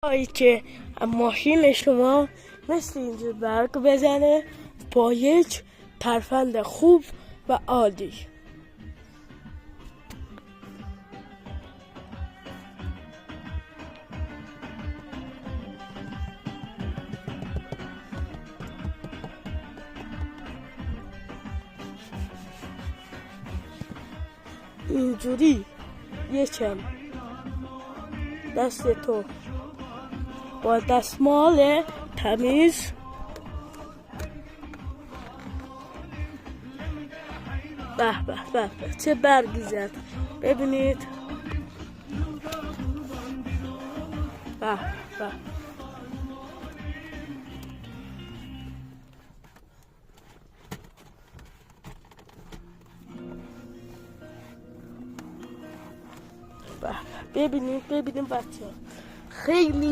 هایی که ماشین شما مثل اینجور برق بزنه با یک ترفند خوب و عالی. اینجوری یکم دست تو با دستمال تمیز به به به به چه برگی زد، ببینید. به به ببینید بچه، خیلی